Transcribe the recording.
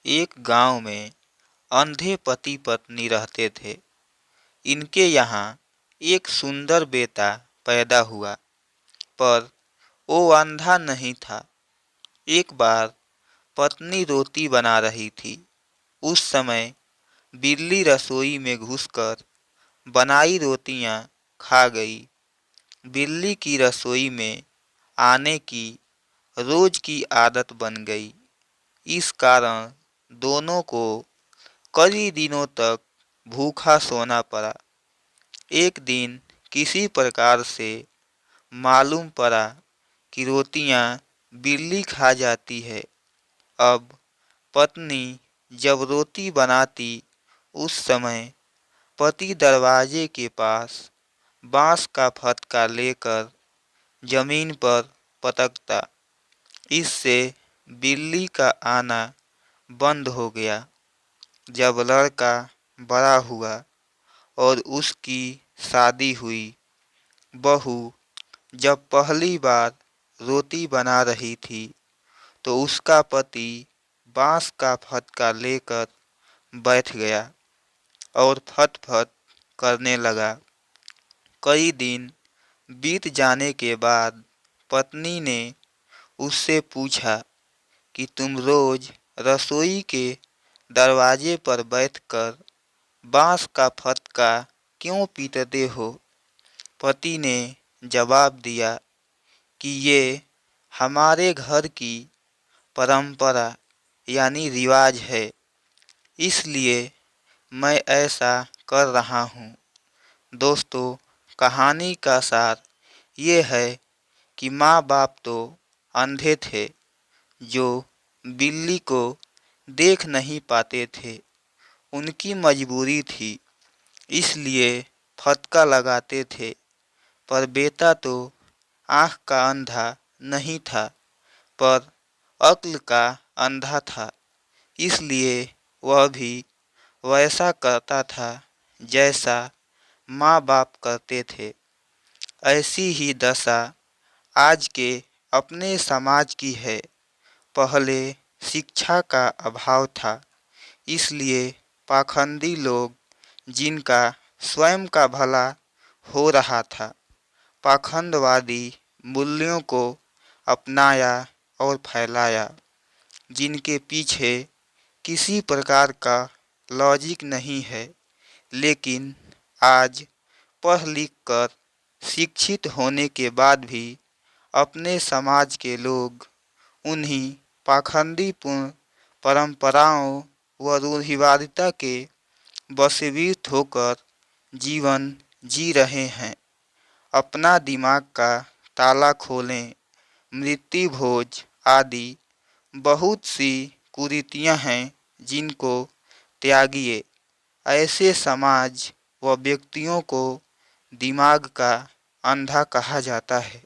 एक गांव में अंधे पति पत्नी रहते थे। इनके यहाँ एक सुंदर बेटा पैदा हुआ, पर वो अंधा नहीं था। एक बार पत्नी रोटी बना रही थी। उस समय बिल्ली रसोई में घुसकर बनाई रोटियां खा गई। बिल्ली की रसोई में आने की रोज की आदत बन गई। इस कारण दोनों को कई दिनों तक भूखा सोना पड़ा। एक दिन किसी प्रकार से मालूम पड़ा कि रोटियां बिल्ली खा जाती है। अब पत्नी जब रोटी बनाती, उस समय पति दरवाजे के पास बांस का फटका लेकर जमीन पर पटकता। इससे बिल्ली का आना बंद हो गया। जब लड़का बड़ा हुआ और उसकी शादी हुई, बहू जब पहली बार रोटी बना रही थी, तो उसका पति बांस का फटका लेकर बैठ गया और फट-फट करने लगा। कई दिन बीत जाने के बाद पत्नी ने उससे पूछा कि तुम रोज रसोई के दरवाजे पर बैठकर बांस का फटका क्यों पीटते हो? पति ने जवाब दिया कि ये हमारे घर की परंपरा यानी रिवाज है, इसलिए मैं ऐसा कर रहा हूँ। दोस्तों, कहानी का सार ये है कि माँ बाप तो अंधे थे, जो बिल्ली को देख नहीं पाते थे। उनकी मजबूरी थी, इसलिए फटका लगाते थे। पर बेटा तो आँख का अंधा नहीं था, पर अक्ल का अंधा था। इसलिए वह भी वैसा करता था जैसा माँ बाप करते थे। ऐसी ही दशा आज के अपने समाज की है। पहले शिक्षा का अभाव था, इसलिए पाखंडी लोग, जिनका स्वयं का भला हो रहा था, पाखंडवादी मूल्यों को अपनाया और फैलाया, जिनके पीछे किसी प्रकार का लॉजिक नहीं है। लेकिन आज पढ़ लिख कर शिक्षित होने के बाद भी अपने समाज के लोग उन्हीं पाखंडीपूर्ण परंपराओं व रूढ़िवादिता के वशीभूत होकर जीवन जी रहे हैं। अपना दिमाग का ताला खोलें। मृत्यु भोज आदि बहुत सी कुरीतियां हैं, जिनको त्यागिए। ऐसे समाज व व्यक्तियों को दिमाग का अंधा कहा जाता है।